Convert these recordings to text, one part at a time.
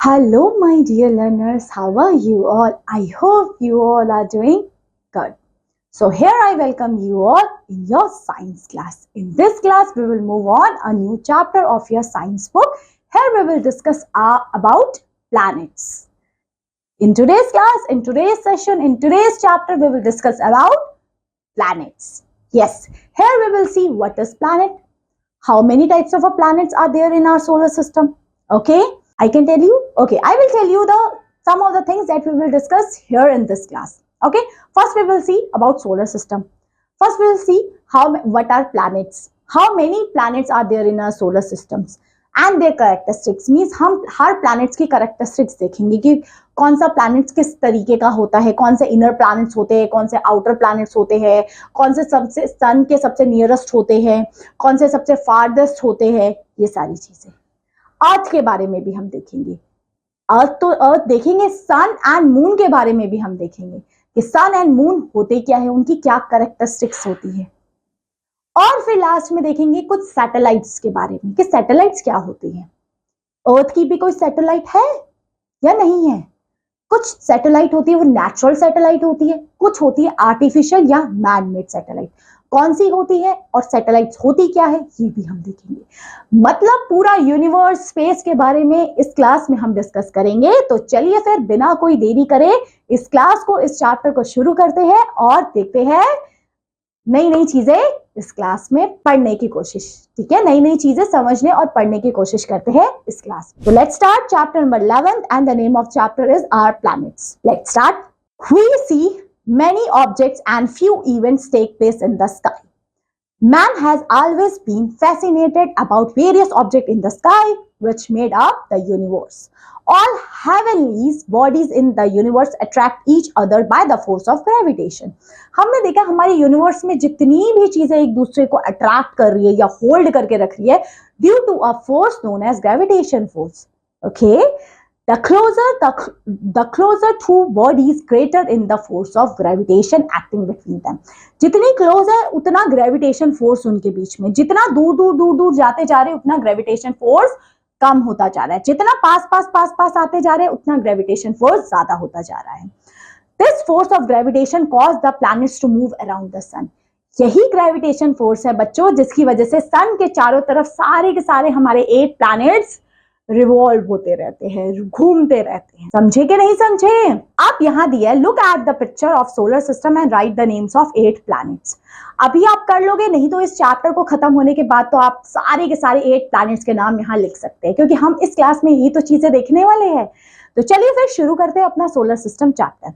Hello, my dear learners. How are you all? I hope you all are doing good. So, here I welcome you all in your science class. In this class, we will move on a new chapter of your science book. Here we will discuss about planets. In today's class, in today's session, in today's chapter, we will discuss about planets. Yes, here we will see what is planet, how many types of planets are there in our solar system. Okay, I can tell you. Okay, I will tell you some of the things that we will discuss here in this class. Okay, first we will see about solar system. First we will see what are planets, how many planets are there in our solar systems and their characteristics. Means हम हर planets की characteristics देखेंगे कि कौन सा planets किस तरीके का होता है, कौन से inner planets होते हैं, कौन से outer planets होते हैं, कौन से सबसे sun के सबसे nearest होते हैं, कौन से सबसे farthest होते हैं, ये सारी चीजें. अर्थ के बारे में भी हम देखेंगे. अर्थ देखेंगे, सन एंड मून के बारे में भी हम देखेंगे कि सन एंड मून होते क्या है, उनकी क्या कैरेक्टरिस्टिक्स होती है. और फिर लास्ट में देखेंगे कुछ सैटेलाइट्स के बारे में कि सैटेलाइट्स क्या होती हैं. अर्थ की भी कोई सैटेलाइट है या नहीं है. कुछ सैटेलाइट होती है वो नेचुरल सैटेलाइट होती है, कुछ होती है आर्टिफिशियल या मैन मेड सैटेलाइट. कौन सी होती है और सैटेलाइट्स होती क्या है ये भी हम देखेंगे. मतलब पूरा यूनिवर्स स्पेस के बारे में इस क्लास में हम डिस्कस करेंगे. तो चलिए फिर बिना कोई देरी करे इस क्लास को, इस चैप्टर को शुरू करते हैं और देखते हैं नई नई चीजें इस क्लास में पढ़ने की कोशिश. ठीक है, नई नई चीजें समझने और पढ़ने की कोशिश करते हैं इस क्लास में. तो let's start chapter number 11 and the name of chapter is our planets. Let's start. We see many objects and few events take place in the sky. Man has always been fascinated about various objects in the sky which made up the universe. All heavenly bodies in the universe attract each other by the force of gravitation. हमने देखा हमारे universe में जितनी भी चीजें एक दूसरे को अट्रैक्ट कर रही है या होल्ड करके रख रही है due to a force known as gravitation force. Okay, the closer two bodies, greater in the force of gravitation acting between them. जितनी क्लोज है उतना ग्रेविटेशन फोर्स उनके बीच में, जितना दूर दूर दूर दूर जाते जा रहे उतना ग्रेविटेशन फोर्स कम होता जा रहा है, जितना पास पास पास पास आते जा रहे हैं उतना ग्रेविटेशन फोर्स ज्यादा होता जा रहा है. This force of gravitation caused the planets to move around the sun. यही ग्रेविटेशन फोर्स है बच्चों जिसकी वजह से सन के चारों तरफ सारे के सारे हमारे 8 प्लैनेट्स रिवॉल्व होते रहते हैं, घूमते रहते हैं. समझे कि नहीं समझे? आप यहां दिया look at the picture of solar system and right the names of 8 planets. अभी आप कर लोगे, नहीं तो इस चैप्टर को खत्म होने के बाद तो आप सारे के सारे 8 प्लैनेट्स के नाम यहाँ लिख सकते हैं क्योंकि हम इस क्लास में यही तो चीजें देखने वाले हैं. तो चलिए फिर शुरू करते हैं अपना solar system chapter.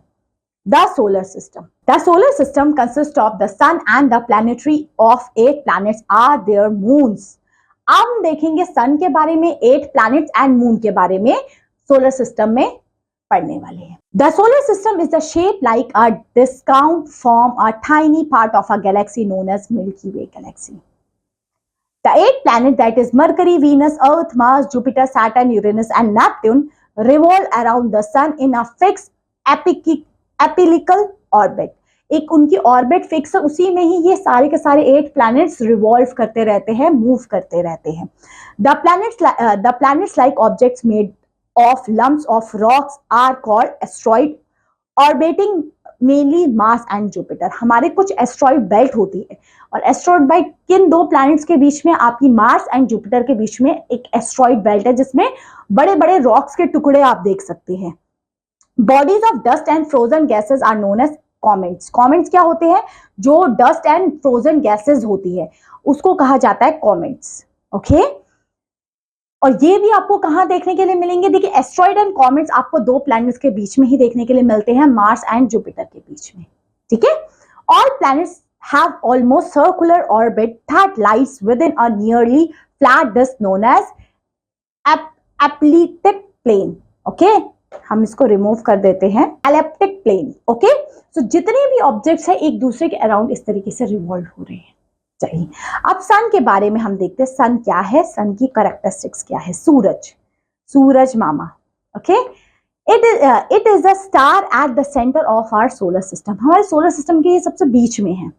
The solar system. The solar system consists of the sun and the planetary of 8 planets are their moons. अब हम देखेंगे सन के बारे में, 8 प्लैनेट्स एंड मून के बारे में सोलर सिस्टम में पढ़ने वाले हैं. The solar system is the shape like a discount form a tiny part of a galaxy known as Milky Way galaxy. The 8 planet that is Mercury, Venus, Earth, Mars, Jupiter, Saturn, Uranus and Neptune revolve around the sun in a fixed elliptical orbit. एक उनकी orbit fix है, उसी में ही ये सारे के सारे 8 planets revolve करते रहते हैं, मूव करते रहते हैं. The planets like objects made of lumps of rocks are called asteroid orbiting mainly Mars and Jupiter. हमारे कुछ एस्ट्रॉइड बेल्ट होती है और एस्ट्रॉइड बेल्ट किन 2 प्लैनेट्स के बीच में, आपकी मार्स एंड जुपिटर के बीच में एक एस्ट्रॉइड बेल्ट है जिसमें बड़े बड़े रॉक्स के टुकड़े आप देख सकते हैं. Bodies of dust and frozen gases are known as comets. Comets क्या होते हैं? जो dust and frozen gases होती है उसको कहा जाता है comets. ओके, और ये भी आपको कहाँ देखने के लिए मिलेंगे? देखिए एस्ट्रॉइड एंड कॉमेट्स आपको 2 प्लैनेट्स के बीच में ही देखने के लिए मिलते हैं, मार्स एंड जुपिटर के बीच में. ठीक है, all planets have almost circular orbit that lies within a nearly flat disk known as elliptic plane. Okay, हम इसको रिमूव कर देते हैं, एलिप्टिक प्लेन. ओके, सो जितने भी ऑब्जेक्ट्स हैं एक दूसरे के अराउंड इस तरीके से रिवॉल्व हो रहे हैं. चलिए अब सन के बारे में हम देखते हैं. सन क्या है, सन की कैरेक्टरिस्टिक्स क्या है? सूरज मामा. Okay, it is a star at the centre of our solar system. हमारे सोलर सिस्टम के ये सबसे बीच में है.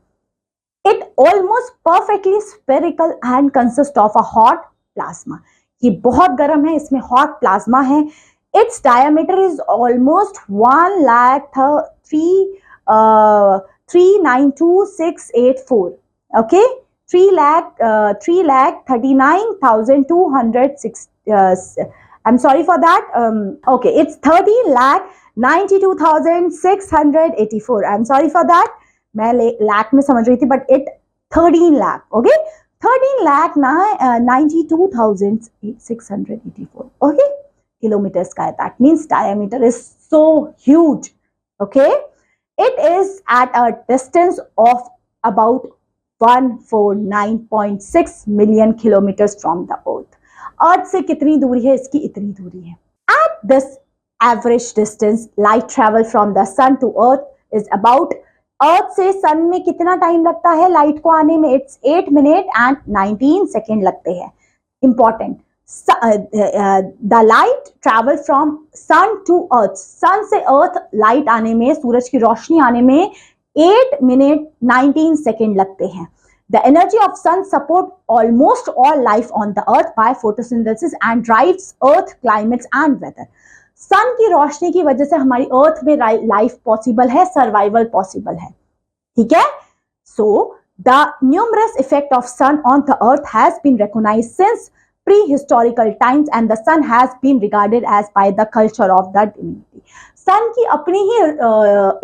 It almost perfectly spherical and consist of a hot plasma. ये बहुत गर्म है, इसमें हॉट प्लाज्मा है. Its diameter is almost 1,392684. Okay, 3,39,206. I'm sorry for that. Okay, it's 13,92,684. I'm sorry for that. मैं लाख में समझ रही थी, but it 13 lakh. Okay, 13,92,684. Okay, kilometers का है. That means diameter is so huge. Okay, it is at a distance of about 149.6 million kilometers from the earth. अर्थ से कितनी दूरी है? इसकी इतनी दूरी है. At this average distance, light travel from the sun to earth is about, अर्थ से सन में कितना टाइम लगता है लाइट को आने में? इट्स 8 मिनट एंड 19 सेकेंड लगते हैं. Important, the light travel from sun to Earth, sun से अर्थ लाइट आने में, सूरज की रोशनी आने में 8 मिनट 19 सेकेंड लगते हैं. The energy of sun support almost all life on the earth by photosynthesis and drives earth climates and weather. सन की रोशनी की वजह से हमारी अर्थ में लाइफ पॉसिबल है, सर्वाइवल पॉसिबल है. ठीक है. So the numerous effect of sun on the earth has been recognised since prehistorical times and the sun has been regarded as by the culture of the divinity. सन की अपनी ही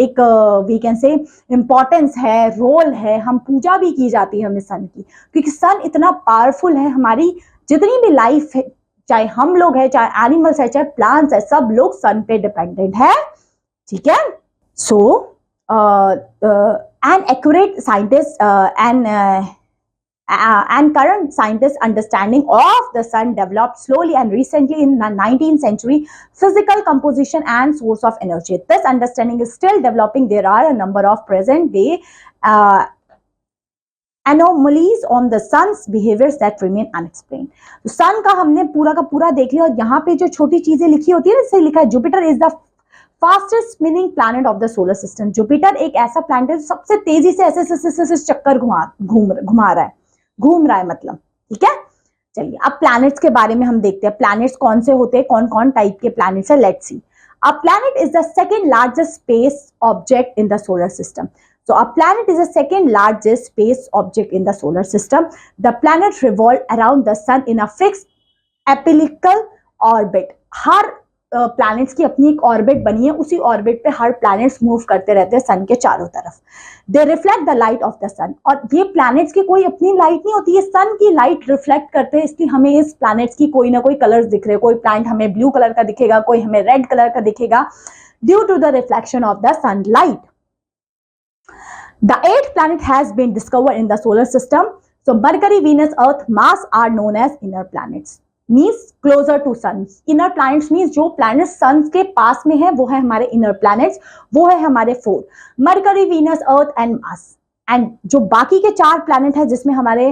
एक we can say importance है, role है, हम पूजा भी की जाती है हमें सन की, क्योंकि सन इतना पावरफुल है. हमारी जितनी भी लाइफ है, चाहे हम लोग है, चाहे एनिमल्स है, चाहे प्लांट्स है, सब लोग सन पे डिपेंडेंट है. ठीक है. So an accurate scientist and current scientists' understanding of the sun developed slowly and recently in the 19th century physical composition and source of energy. This understanding is still developing. There are a number of present day anomalies on the sun's behaviors that remain unexplained. तो sun का हमने पूरा का पूरा देख लिया, और यहाँ पे जो छोटी चीजें लिखी होती है ना, जैसे लिखा है Jupiter is the fastest spinning planet of the solar system. Jupiter एक ऐसा प्लैनेट है जो सबसे तेजी से ऐसे चक्कर घूम रहा है मतलब. ठीक है. चलिए अब प्लैनेट्स के बारे में हम देखते हैं. प्लैनेट्स कौन से होते हैं, कौन कौन टाइप के प्लैनेट्स है, let's C. A planet is the second largest space object in the solar system. So a planet is the second largest space object in the solar system. The planet revolve around the sun in a fixed elliptical orbit. Her planets की अपनी एक orbit बनी है, उसी orbit पे हर planets move करते रहते हैं सन के चारों तरफ. They reflect the light of the sun. और ये प्लैनेट्स की कोई अपनी लाइट नहीं होती, ये सन की लाइट रिफ्लेक्ट करते हैं, इसलिए हमें इस प्लैनेट्स की कोई ना कोई कलर्स दिख रहे हैं. कोई प्लैनेट हमें ब्लू कलर का दिखेगा, कोई हमें रेड कलर का दिखेगा, due to the reflection of the sunlight. The eighth planet has been discovered in the solar system. So Mercury, Venus, Earth, Mars are known as inner planets. Means closer to sun. Inner planets means जो planets sun के पास में है वो है हमारे inner planets. वो है हमारे 4. Mercury, Venus, Earth and Mars. And जो बाकी के 4 planet है जिसमें हमारे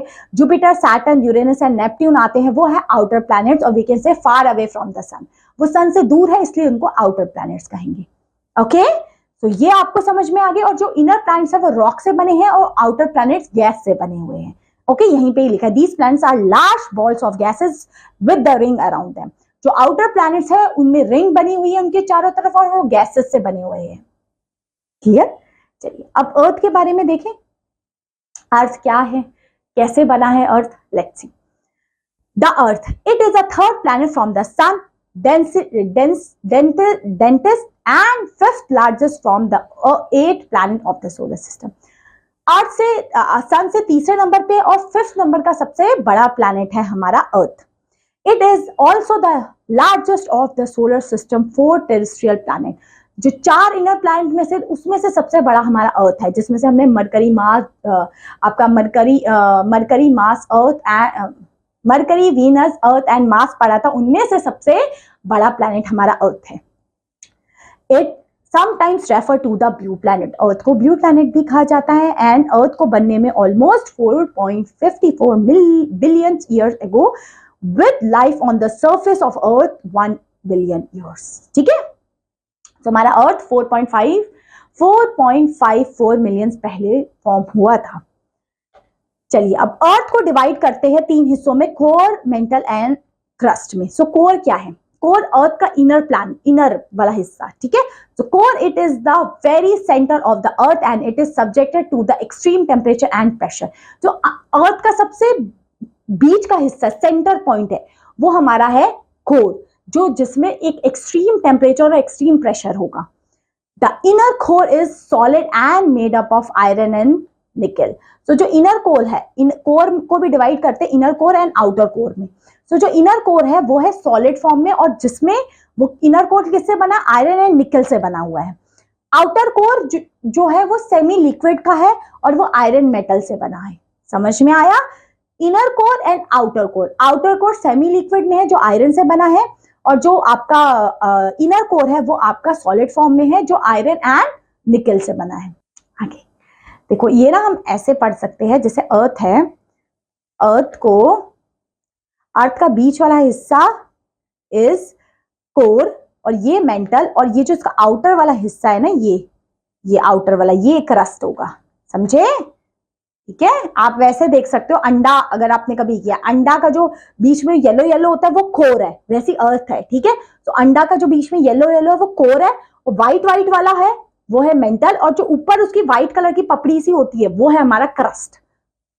Jupiter, Saturn, Uranus and Neptune आते हैं, वो है outer planets, और we can say far away from the sun. वो sun से दूर है इसलिए उनको outer planets कहेंगे. Okay? तो ये आपको समझ में आ गया. और जो इनर प्लैनेट्स है वो रॉक से बने हैं और आउटर प्लैनेट्स गैस से बने हुए हैं. ओके, यहीं पे ही लिखा है these planets are large balls of gases with the ring around them. जो आउटर प्लैनेट्स है उनमें रिंग बनी हुई है उनके चारों तरफ, और वो गैसेस से बने हुए हैं. क्लियर. चलिए अब अर्थ के बारे में देखें. अर्थ क्या है, कैसे बना है Earth, let's see. The Earth, it is a third planet from the sun, densest and fifth largest from the 8th planet of the solar system. अर्थ से सन से तीसरे नंबर पे और 5th नंबर का सबसे बड़ा प्लैनेट है हमारा Earth. It is also the largest of the solar system 4 terrestrial planet. जो 4 इनर प्लैनेट में से उसमें से सबसे बड़ा हमारा अर्थ है, जिसमें से हमने मरकरी, मार्स, आपका mercury, Mars, earth, mercury, Venus, earth and Mars पढ़ा था. उनमें से सबसे बड़ा प्लैनेट हमारा अर्थ है. It sometimes refer to the blue planet. Earth को ब्लू प्लैनेट भी कहा जाता है. एंड अर्थ को बनने में almost 4.54 billion years ago, with life on the surface of earth 1 billion years. ठीक है. तो हमारा अर्थ 4.54 मिलियन पहले फॉर्म हुआ था. चलिए अब अर्थ को डिवाइड करते हैं 3 हिस्सों में, कोर, मेंटल एंड क्रस्ट में. सो कोर क्या है? कोर अर्थ का इनर वाला हिस्सा, ठीक है। तो core it is the very centre of the earth and it is subjected to the extreme temperature and pressure. जो अर्थ का सबसे बीच का हिस्सा, सेंटर पॉइंट है, वो हमारा है कोर, जो जिसमें एक एक्सट्रीम टेम्परेचर और एक्सट्रीम प्रेशर होगा। The inner core is solid and made up of iron and निकल। तो जो इनर कोर है, इन कोर को भी डिवाइड करते हैं inner core and outer core में। तो जो इनर कोर है वो है सॉलिड फॉर्म में, और जिसमें वो इनर कोर किससे बना, आयरन एंड निकल से बना हुआ है। आउटर कोर जो है वो सेमी लिक्विड का है और वो आयरन मेटल से बना है। समझ में आया? Inner core and outer core. Outer core semi liquid में है जो आयरन से बना है, और जो आपका इनर कोर है वो आपका सॉलिड फॉर्म में है जो आयरन एंड निकल से बना है। आगे देखो, ये ना हम ऐसे पढ़ सकते हैं, जैसे अर्थ है, अर्थ का बीच वाला हिस्सा इज कोर और ये मेंटल, और ये जो इसका आउटर वाला हिस्सा है ना, ये आउटर वाला ये क्रस्ट होगा। समझे? ठीक है। आप वैसे देख सकते हो, अंडा अगर आपने कभी किया, अंडा का जो बीच में येलो येलो होता है वो कोर है, वैसी अर्थ है। ठीक है। तो अंडा का जो बीच में येलो येलो है वो कोर है, और व्हाइट व्हाइट वाला है वो है मेंटल, और जो ऊपर उसकी व्हाइट कलर की पपड़ी सी होती है वो है हमारा क्रस्ट।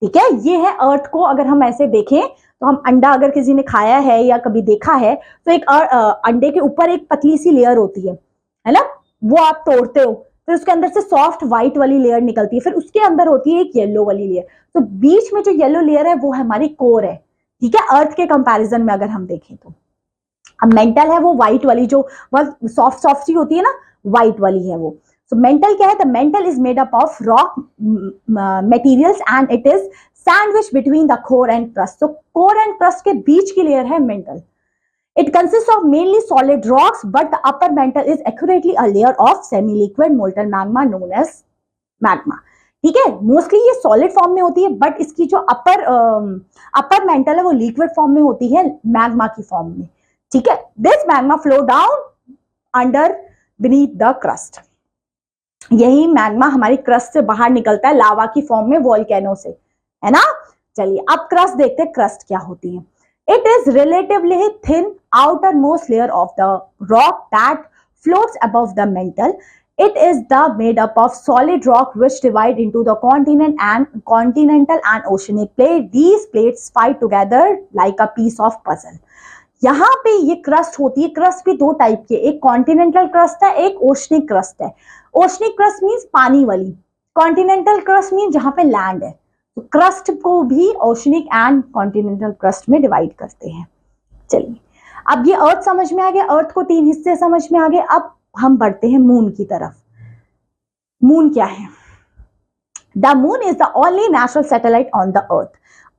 ठीक है। ये है अर्थ को अगर हम ऐसे देखें तो, हम अंडा अगर किसी ने खाया है या कभी देखा है तो एक अंडे के ऊपर एक पतली सी लेयर होती है ना, वो आप तोड़ते हो, फिर उसके अंदर से सॉफ्ट व्हाइट वाली लेयर निकलती है, फिर उसके अंदर होती है एक येलो वाली लेयर। तो बीच में जो येलो लेयर है वो हमारी कोर है। ठीक है। अर्थ के कंपैरिजन में अगर हम देखें तो अब मेंटल है वो व्हाइट वाली, जो बहुत सॉफ्ट सॉफ्ट सी होती है ना, व्हाइट वाली है वो। So mental क्या है? The mental is made up of rock materials and it is sandwiched between the core and crust. So core and crust के बीच की layer है mental. It consists of mainly solid rocks, but the upper mantle is accurately a layer of semi-liquid molten magma known as magma. ठीक है। Mostly ये solid form में होती है, but इसकी जो अपर मेंटल है वो लिक्विड फॉर्म में होती है, मैग्मा की फॉर्म में। ठीक है। This magma flow down under beneath the crust. यही मैग्मा हमारी क्रस्ट से बाहर निकलता है लावा की फॉर्म में, वोल्केनो से, है ना। चलिए अब क्रस्ट देखते हैं, क्रस्ट क्या होती है। It is relatively thin outer most layer of the rock that floats above the mental. It is the made up of solid rock which divide into the continental and oceanic plate. These plates fight together like a piece of puzzle. यहाँ पे ये crust होती है। Crust भी दो type की, एक continental crust है, एक ओशनिक क्रस्ट है। ओशनिक क्रस्ट मीन्स पानी वाली, कॉन्टिनेंटल क्रस्ट मीन्स जहां पे लैंड है। तो क्रस्ट को भी ओशनिक एंड कॉन्टिनेंटल क्रस्ट में डिवाइड करते हैं। चलिए अब ये अर्थ समझ में आ गया, अर्थ को तीन हिस्से समझ में आ गए। अब हम बढ़ते हैं मून की तरफ। मून क्या है? The moon is the only natural satellite on the Earth.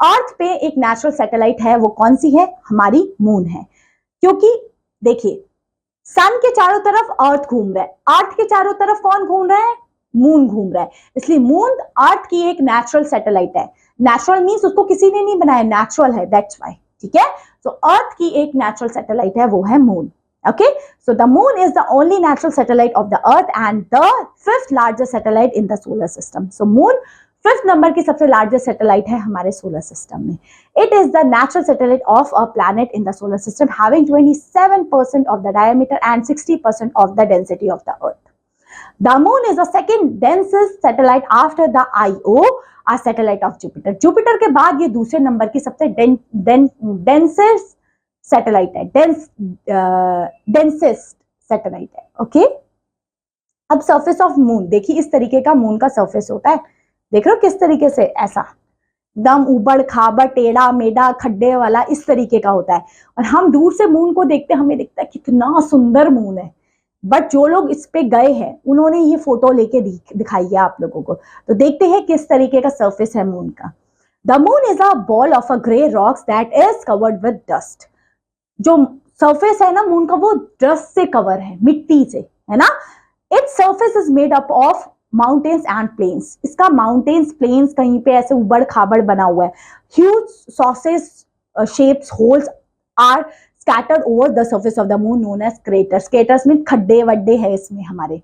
Earth पे एक नेचुरल सैटेलाइट है, वो कौन सी है? हमारी मून है। क्योंकि देखिए, सन के चारों तरफ अर्थ घूम रहा है, अर्थ के चारों तरफ कौन घूम रहा है? मून घूम रहा है। इसलिए मून अर्थ की एक नेचुरल सैटेलाइट है। नेचुरल मीन्स उसको किसी ने नहीं बनाया, नेचुरल है, दैट्स व्हाई। ठीक है। तो अर्थ की एक नेचुरल सैटेलाइट है, वो है moon. Okay, so the moon is the only natural satellite of the earth and the fifth largest satellite in the solar system. So moon fifth number की सबसे largest satellite है हमारे solar system में. It is the natural satellite of a planet in the solar system having 27% of the diameter and 60% of the density of the earth. The moon is the second densest satellite after the Io, a satellite of Jupiter. Jupiter के बाद ये दूसरे number की सबसे densest satellite है, densest satellite है। Okay. अब surface of moon देखिए, इस तरीके का मून का सरफेस होता है। देख रहे हो किस तरीके से? ऐसा एकदम उबड़ खाबड़ टेढ़ा मेढ़ा खड्डे वाला, इस तरीके का होता है। और हम दूर से मून को देखते हैं, हमें दिखता है कितना सुंदर मून है। बट जो लोग इस पे गए हैं उन्होंने ये फोटो लेके दिखाई है आप लोगों को। तो देखते हैं किस तरीके का सरफेस है मून का। The moon is a ball of a grey rocks that is covered with dust. जो सरफेस है ना मून का, वो डस्ट से कवर है, मिट्टी से, है ना। Its surface is made up of mountains and plains. इसका माउंटेन्स प्लेन्स कहीं पे ऐसे उबड़ खाबड़ बना हुआ है। Huge sausage shapes holes are scattered over the surface of the moon known as craters. Craters mean खड्डे वड्डे है इसमें हमारे।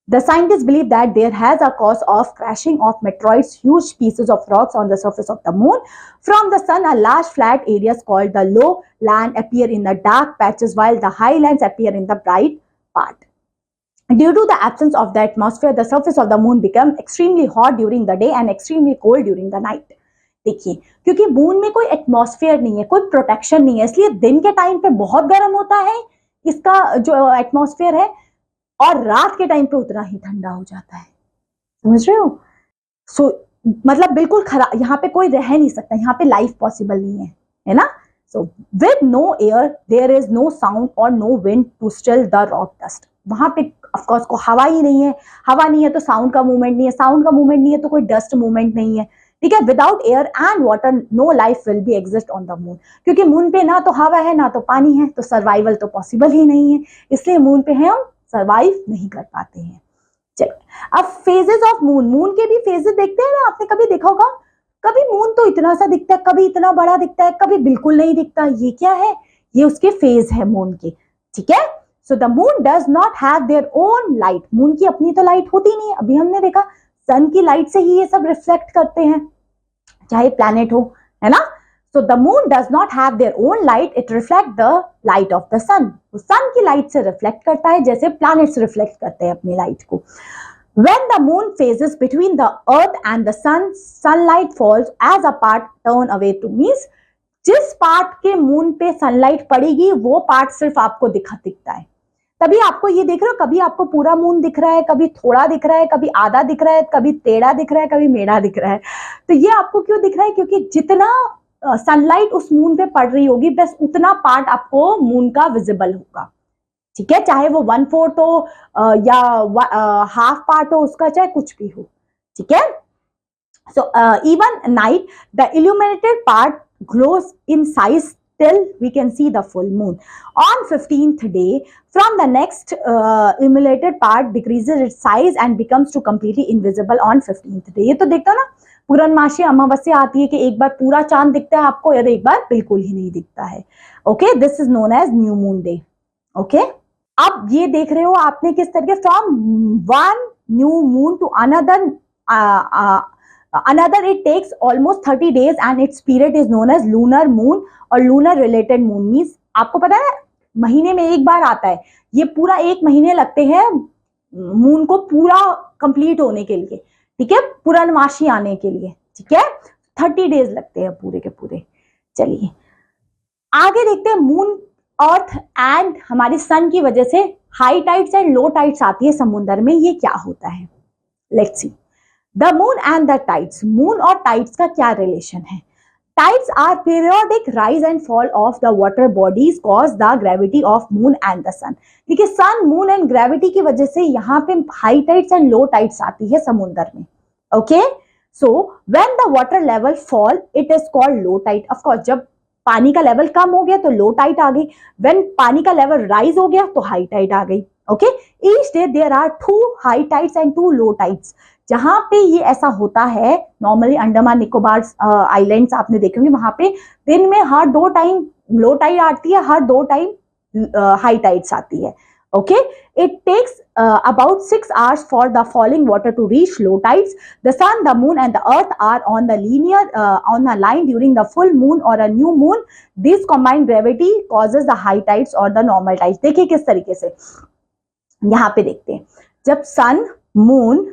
The scientists believe that there has a cause of crashing of meteoroids, huge pieces of rocks on the surface of the moon. From the sun, a large flat areas called the low land appear in the dark patches while the high lands appear in the bright part. Due to the absence of the atmosphere, the surface of the moon becomes extremely hot during the day and extremely cold during the night. देखिए, क्योंकि moon में कोई atmosphere नहीं है, कोई protection नहीं है, इसलिए दिन के टाइम पे बहुत गर्म होता है इसका जो एटमॉस्फेयर है, और रात के टाइम पे उतना ही ठंडा हो जाता है। समझ रहे हो? सो मतलब बिल्कुल खराब, यहाँ पे कोई रह नहीं सकता, यहाँ पे लाइफ पॉसिबल नहीं है ना? So with no air there is no sound और no wind to still the rock dust. वहां पे ऑफकोर्स को हवा ही नहीं है, हवा नहीं है तो साउंड का मूवमेंट नहीं है, साउंड का मूवमेंट नहीं है तो कोई डस्ट मूवमेंट नहीं है, ठीक है। Without air and water no life will be exist on the moon, क्योंकि मून पे ना तो हवा है ना तो पानी है, तो सर्वाइवल तो पॉसिबल ही नहीं है, इसलिए मून पे है हम सर्वाइव नहीं कर पाते हैं। चलिए, अब फेजेस ऑफ मून, मून के भी फेजेस देखते हैं ना, आपने कभी देखा होगा, कभी मून तो इतना सा दिखता है, कभी इतना बड़ा दिखता है, कभी बिल्कुल नहीं दिखता, ये क्या है? ये उसके फेज है मून के, ठीक है। So the moon does not have their own light, moon की अपनी तो लाइट होती नहीं है, अभी हमने देखा सन की लाइट से ही ये सब रिफ्लेक्ट करते हैं, चाहे प्लैनेट हो, है ना। So the moon does not have their own light, it reflects the light of the sun. तो sun की लाइट से रिफ्लेक्ट करता है जैसे प्लैनेट्स रिफ्लेक्ट करते हैं अपनी लाइट को। When the moon phases between the earth and the sun, sunlight falls as a part turn away to means जिस पार्ट के मून पे सनलाइट पड़ेगी वो पार्ट सिर्फ आपको दिखता है। तभी आपको ये देख रहे हो, कभी आपको पूरा मून दिख रहा है, कभी थोड़ा दिख रहा है, कभी आधा दिख रहा है, कभी टेढ़ा दिख रहा है, कभी मेढ़ा दिख रहा है। तो ये आपको क्यों दिख रहा है? क्योंकि जितना सनलाइट उस मून पे पड़ रही होगी बस उतना पार्ट आपको मून का विजिबल होगा, ठीक है। चाहे वो 1/4 हो या हाफ पार्ट हो उसका, चाहे कुछ भी हो, ठीक है। So even night the illuminated part glows in size till we can see the full moon. On 15th day from the next illuminated part decreases its size and becomes to completely invisible on 15th day. ये तो देखता ना, पूर्णमासी अमावस्या आती है कि एक बार पूरा चांद दिखता है आपको और एक बार बिल्कुल ही नहीं दिखता है। Okay, this is known as new moon day. Okay, अब ये देख रहे हो आपने किस तरीके, from one new moon to another another it takes almost 30 days and its period is known as lunar moon और lunar related moon means आपको पता है महीने में एक बार आता है, ये पूरा एक महीने लगते हैं मून को पूरा कंप्लीट होने के लिए, ठीक है, पूर्णमासी आने के लिए, ठीक है। 30 डेज लगते हैं पूरे के पूरे। चलिए आगे देखते हैं, मून अर्थ एंड हमारी सन की वजह से high tides and low tides आती है समुद्र में, ये क्या होता है? Let's see. The moon and the tides, moon और टाइड्स का क्या रिलेशन है? Tides are periodic rise and fall of the water bodies cause the gravity of moon and the sun. देखिए सन, मून एंड ग्रेविटी की वजह से यहाँ पे high tides and low tides आती है समुद्र में। Okay, so when the water level fall it is called low tide. Of course जब पानी का लेवल कम हो गया तो लो टाइड आ गई, व्हेन पानी का लेवल राइज हो गया तो हाई टाइड आ गई। Okay, each day there are 2 high tides and 2 low tides. जहां पे ये ऐसा होता है, नॉर्मली अंडमान निकोबार आइलैंड्स आपने देखे होंगे, वहां पे दिन में हर 2 टाइम लो टाइड आती है, हर 2 टाइम हाई टाइड्स आती है। Okay, it takes about 6 hours for the falling water to reach low tides. The sun, the moon and the earth are on the linear on a line during the full moon or a new moon. This combined gravity causes the high tides or the normal tides. देखिए किस तरीके से यहाँ पे देखते हैं, जब सन, moon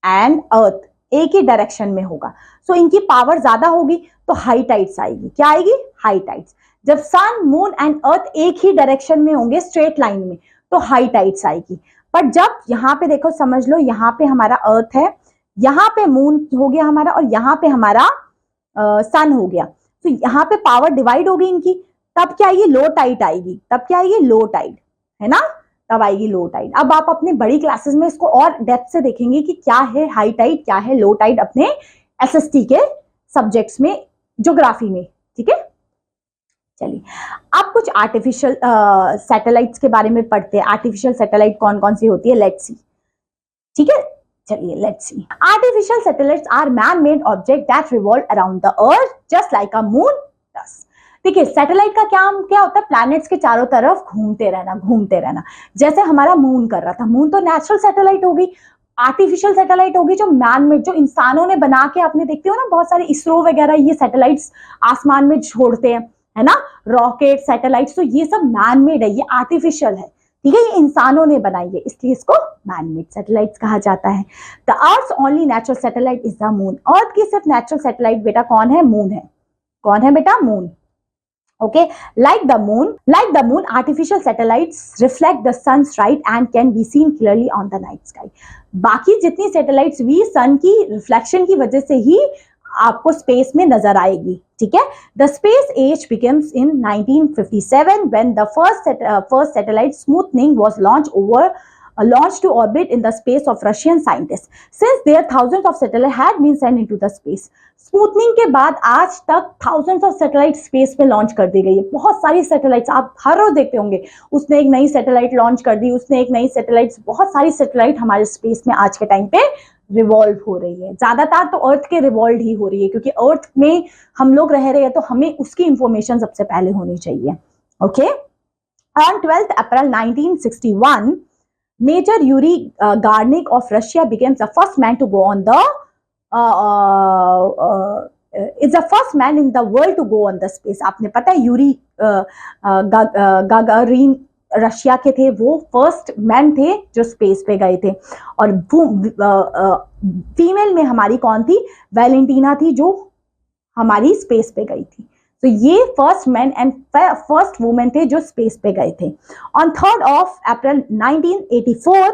and earth एक ही डायरेक्शन में होगा सो इनकी पावर ज्यादा होगी तो हाई टाइड्स आएगी। क्या आएगी? High tides. जब सन, मून एंड अर्थ एक ही डायरेक्शन में होंगे स्ट्रेट लाइन में तो हाई टाइड्स आएगी। पर जब यहाँ पे देखो, समझ लो यहाँ पे हमारा अर्थ है, यहाँ पे मून हो गया हमारा और यहाँ पे हमारा सन हो गया, तो यहाँ पे पावर डिवाइड होगी इनकी, तब क्या आएगी? लो टाइड आएगी। तब क्या आएगी? लो टाइड, है ना, तब आएगी लो टाइड। अब आप अपने बड़ी क्लासेस में इसको और डेप्थ से देखेंगे कि क्या है हाई टाइड, क्या है लो टाइड, अपने एसएसटी के सब्जेक्ट्स में, ज्योग्राफी में, ठीक है। चलिए अब कुछ आर्टिफिशियल सैटेलाइट्स के बारे में पढ़ते हैं। आर्टिफिशियल सैटेलाइट कौन कौन सी होती है, लेट्स सी, ठीक है। चलिए let's see. Artificial satellites are man made object that revolve around the Earth just like a moon does. देखिए सैटेलाइट का काम क्या होता है, प्लैनेट्स के चारों तरफ घूमते रहना। जैसे हमारा मून कर रहा था, मून तो नेचुरल सैटेलाइट होगी, आर्टिफिशियल सैटेलाइट होगी जो मैन मेड, जो इंसानों ने बना के, आपने देखते हो ना बहुत सारे इसरो वगैरह ये सैटेलाइट्स आसमान में छोड़ते हैं, है ना, रॉकेट सैटेलाइट्स, तो ये सब मैन मेड है, ये आर्टिफिशियल है, ठीक है, ये इंसानों ने बनाई है, इसलिए इसको मैन मेड सैटेलाइट्स कहा जाता है। The Earth only natural satellite is the moon, Earth की सिर्फ नेचुरल सैटेलाइट बेटा कौन है, मून है। कौन है बेटा, moon. Okay, like the moon, artificial satellites reflect the sun's light and can be seen clearly on the night sky. बाकी जितनी सैटेलाइट्स भी सन की रिफ्लेक्शन की वजह से ही आपको स्पेस में नजर आएगी, ठीक है। The space age begins in 1957 when the first satellite smoothing was launched to orbit in the space of Russian scientists. Since there thousands of satellites had been sent into the space. Smoothening के बाद आज तक thousands of satellites space में launch कर दी गई है, बहुत सारी सैटेलाइट्स आप हर रोज देखते होंगे, उसने एक नई सैटेलाइट लॉन्च कर दी, उसने एक नई सैटेलाइट, बहुत सारी सैटेलाइट हमारे स्पेस में आज के टाइम पे रिवॉल्व हो रही है। ज्यादातर तो अर्थ के रिवॉल्व ही हो रही है, क्योंकि अर्थ में हम लोग रह रहे हैं तो हमें उसकी इंफॉर्मेशन सबसे पहले होनी चाहिए। Okay, on 12 April 1961 Major Yuri Gagarin of Russia became the first man to go on the is the first man in the world to go on the space. आपने पता है यूरी गागारिन रशिया के थे, वो first man थे जो space पे गए थे। और फीमेल में हमारी कौन थी, वैलेंटीना थी, जो हमारी स्पेस पे गई थी। तो ये first man and first women थे जो स्पेस पे गए थे। On 3 April 1984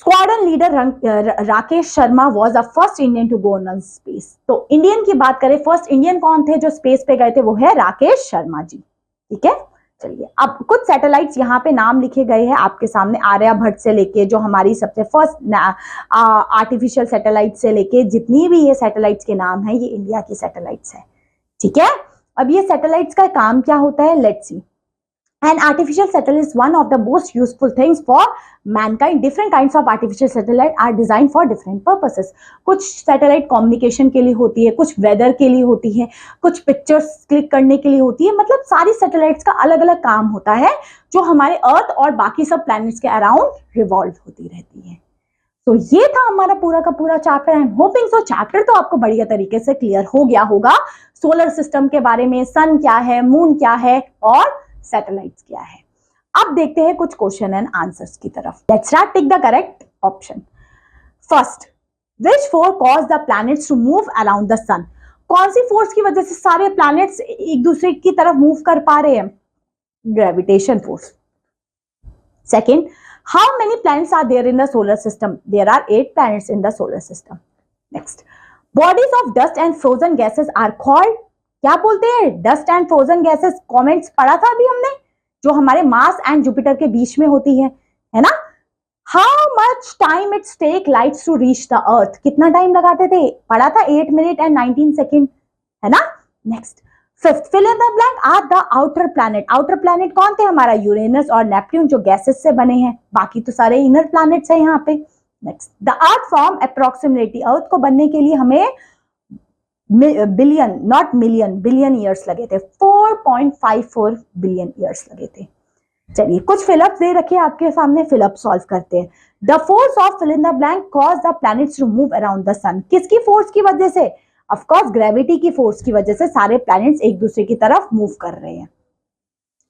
squadron leader Rakesh Sharma was the first Indian to go on space. तो इंडियन की बात करें, फर्स्ट इंडियन कौन थे जो स्पेस पे गए थे, वो है राकेश शर्मा जी, ठीक है। चलिए अब कुछ सैटेलाइट्स यहाँ पे नाम लिखे गए हैं आपके सामने, आर्यभट्ट से लेके जो हमारी सबसे फर्स्ट आर्टिफिशियल सैटेलाइट से लेके जितनी भी ये सैटेलाइट्स के नाम है, ये इंडिया की सैटेलाइट्स है, ठीक है। अब ये सैटेलाइट्स का काम क्या होता है, let's C. An artificial satellite is one of the most useful things for mankind. Different kinds of artificial satellite are designed for different purposes. कुछ सैटेलाइट कम्युनिकेशन के लिए होती है, कुछ वेदर के लिए होती है, कुछ पिक्चर्स क्लिक करने के लिए होती है, मतलब सारी सैटेलाइट्स का अलग अलग काम होता है जो हमारे अर्थ और बाकी सब प्लैनेट्स के अराउंड रिवॉल्व होती रहती है। तो ये था हमारा पूरा का पूरा chapter. I am hoping so chapter तो आपको बढ़िया तरीके से क्लियर हो गया होगा, सोलर सिस्टम के बारे में, सन क्या है, मून क्या है और सैटेलाइट्स क्या है। अब देखते हैं कुछ क्वेश्चन एंड आंसर्स की तरफ। Let's start, tick the correct option. First, which force cause the planets to move around the sun. कौन सी फोर्स की वजह से सारे प्लैनेट्स एक दूसरे की तरफ मूव कर पा रहे हैं, gravitation force. Second, how many planets are there in the solar system? There are 8 planets in the solar system. Next, bodies of dust and frozen gases are called, क्या बोलते हैं, dust and frozen gases। Comments पढ़ा था अभी हमने, जो हमारे Mars and Jupiter के बीच में होती है ना। How much time it take lights to reach the earth? कितना टाइम लगाते थे, पढ़ा था 8 मिनट एंड 19 सेकेंड, है ना। Next, fifth, fill in the blank are the outer planet. Outer planet कौन थे, हमारा यूरेनस और नेपट्यून जो गैसेस से बने हैं, बाकी तो सारे इनर प्लैनेट्स हैं यहाँ पे। Next, the Earth form approximately, Earth को बनने के लिए हमें billion, not million, billion years लगे थे, 4.54 बिलियन ईयर्स लगे थे। चलिए कुछ फिलअप दे रखे आपके सामने, फिलअप सॉल्व करते हैं। The force of fill in the blank cause the planets to move around the sun. किसकी फोर्स की वजह से, ऑफ कोर्स ग्रेविटी की फोर्स की वजह से सारे प्लैनेट्स एक दूसरे की तरफ मूव कर रहे हैं।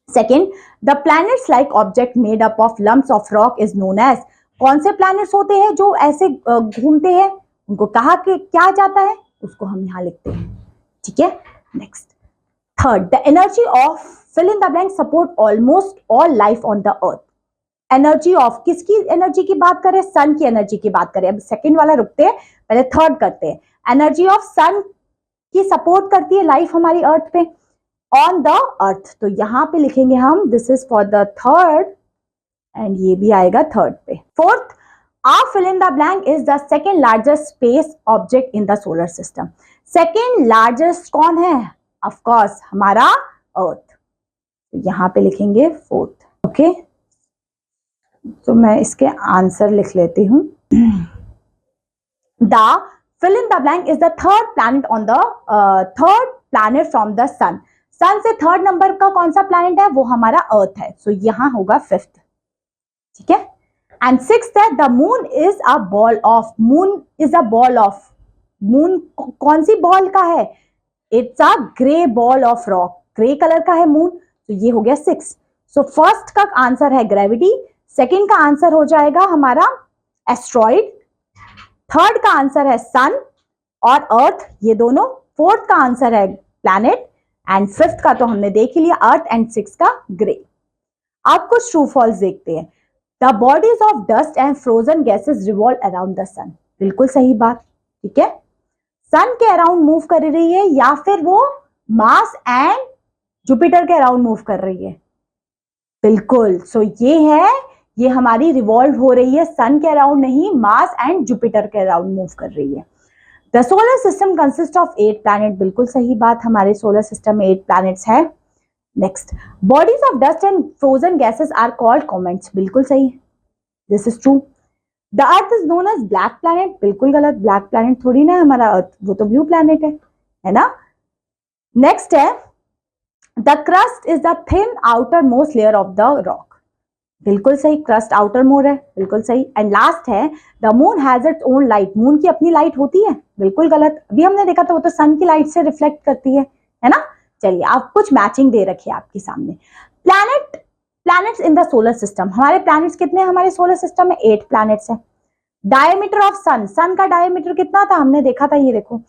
Second, the planets like object made up of lumps of rock is known as. कौन से प्लैनेट्स होते हैं जो ऐसे घूमते हैं, उनको कहा कि क्या जाता है, उसको हम यहां लिखते हैं, ठीक है। Next, third, the energy of fill in the blank support almost all life on the earth. Energy of, किसकी एनर्जी की बात करें, सन की एनर्जी की बात करें। अब सेकेंड वाला रुकते हैं, पहले थर्ड करते हैं। एनर्जी ऑफ सन की सपोर्ट करती है लाइफ हमारी अर्थ पे, ऑन द अर्थ। तो यहां पे लिखेंगे हम, this is for the third and ये भी आएगा थर्ड पे। Fourth, are fill in the blank is the second largest space object in the solar system. Second largest कौन है, ऑफ कोर्स हमारा अर्थ। तो यहां पे लिखेंगे फोर्थ, ओके। तो मैं इसके आंसर लिख लेती हूं। The fill in the blank is the third planet on the third planet from the sun. सन से थर्ड नंबर का कौन सा प्लैनेट है, वो हमारा अर्थ है, सो यहां होगा फिफ्थ, ठीक है। एंड सिक्स्थ है the moon is a ball of, moon is a ball of, moon कौन सी बॉल का है, it's a grey ball of rock, grey colour का है मून, तो ये हो गया सिक्स। सो फर्स्ट का आंसर है ग्रेविटी, सेकंड का आंसर हो जाएगा हमारा एस्ट्रॉइड, थर्ड का आंसर है सन और अर्थ ये दोनों, फोर्थ का आंसर है प्लैनेट, एंड फिफ्थ का तो हमने देख ही लिया अर्थ, एंड सिक्स का ग्रे। आप कुछ ट्रू फॉल्स देखते हैं। The bodies of dust and frozen gases revolve around the sun, बिल्कुल सही बात, ठीक है। सन के अराउंड मूव कर रही है या फिर वो मार्स एंड जुपिटर के अराउंड मूव कर रही है, बिल्कुल। सो ये है, ये हमारी रिवॉल्व हो रही है सन के अराउंड नहीं, मार्स एंड जुपिटर के अराउंड मूव कर रही है। The solar system consist of 8 planet, बिल्कुल सही बात, हमारे सोलर सिस्टम में 8 प्लैनेट्स है। Next, bodies of dust and frozen gases are called comets, बिल्कुल सही, this is true. The earth is known as black planet, बिल्कुल गलत, ब्लैक प्लैनेट थोड़ी ना हमारा अर्थ, वो तो ब्लू प्लैनेट है ना। नेक्स्ट है the crust is the thin outer most layer of the rock, बिल्कुल सही, क्रस्ट आउटर मोर है, बिल्कुल सही। एंड लास्ट है the moon has its own light, moon की अपनी लाइट होती है, बिल्कुल गलत, अभी हमने देखा था वो तो सन की लाइट से रिफ्लेक्ट करती है ना। चलिए आप कुछ मैचिंग दे रखिए आपके सामने। Planets in the solar system, हमारे प्लैनेट्स कितने हैं हमारे सोलर सिस्टम में, 8 प्लैनेट्स हैं। डायमीटर ऑफ सन, सन का डायमीटर कितना था, हमने देखा था, ये देखो,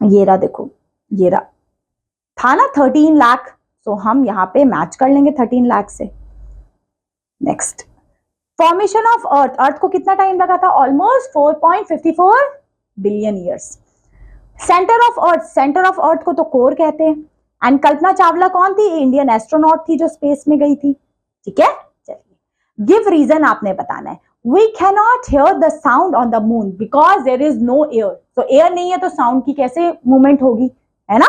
ये रहा, देखो ये रहा, था ना 13 लाख, तो हम यहाँ पे मैच कर लेंगे 13 लाख से। नेक्स्ट, फॉर्मेशन ऑफ अर्थ, अर्थ को कितना टाइम लगा था, almost 4.54 billion years. Centre of earth, centre of earth को तो कोर कहते हैं। एंड कल्पना चावला कौन थी, इंडियन एस्ट्रोनॉट थी जो स्पेस में गई थी, ठीक है। चलिए गिव रीजन आपने बताना है। We can not hear the sound on the moon because there is no air, तो एयर नहीं है तो साउंड की कैसे मूवमेंट होगी, है ना।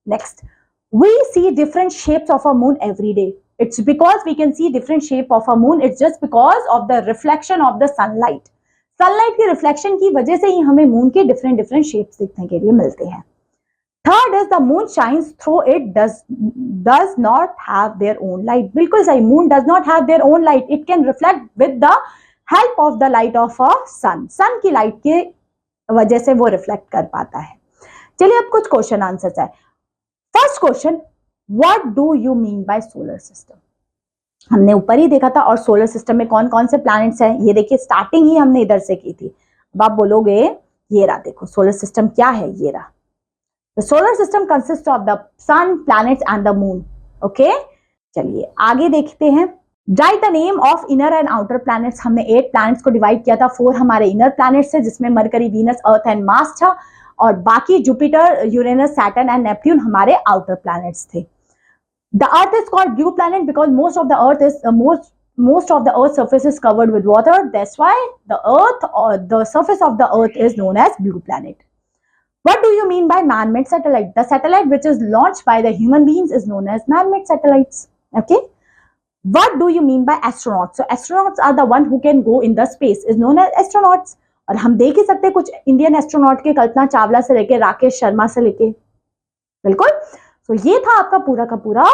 Next, we see different shapes of a moon every day, it's because we can see different shape of a moon, it's just because of the reflection of the sunlight, sunlight की reflection की वजह से ही हमें moon के different shapes दिखने के लिए मिलते हैं। Third is the moon shines through it does not have their own light, बिल्कुल सही, moon does not have their own light, it can reflect with the help of the light of a sun, sun की light के वजह से वो reflect कर पाता है। चलिए अब कुछ क्वेश्चन आंसर्स है। First question, What do you mean by solar system? हमने ऊपर ही देखा था, और सोलर सिस्टम में कौन कौन से प्लैनेट्स हैं, ये देखिए स्टार्टिंग ही हमने इधर से की थी। अब आप बोलोगे ये रहा, देखो सोलर सिस्टम क्या है, ये रहा। The solar system consists of the sun, planets and the moon. Okay? चलिए आगे देखते हैं। Write the name of inner and outer planets. हमने 8 प्लैनेट्स को डिवाइड किया था, 4 हमारे इनर प्लैनेट्स है जिसमें mercury, Venus, earth and Mars था, और बाकी Jupiter, Uranus, Saturn and Neptune हमारे आउटर प्लैनेट्स थे। The Earth is called blue planet because most of the Earth's surface is covered with water. That's why the Earth, or the surface of the Earth, is known as blue planet. What do you mean by man-made satellite? The satellite which is launched by the human beings is known as man-made satellites. Okay. What do you mean by astronauts? So astronauts are the one who can go in the space, is known as astronauts. और हम देख ही सकते हैं कुछ Indian astronaut के, कल्पना चावला से लेके राकेश शर्मा से लेके, बिल्कुल। So ये था आपका पूरा का पूरा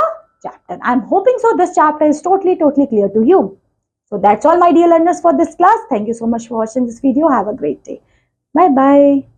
chapter. I'm hoping so this chapter is totally clear to you. So that's all my dear learners for this class. Thank you so much for watching this video. Have a great day. Bye bye.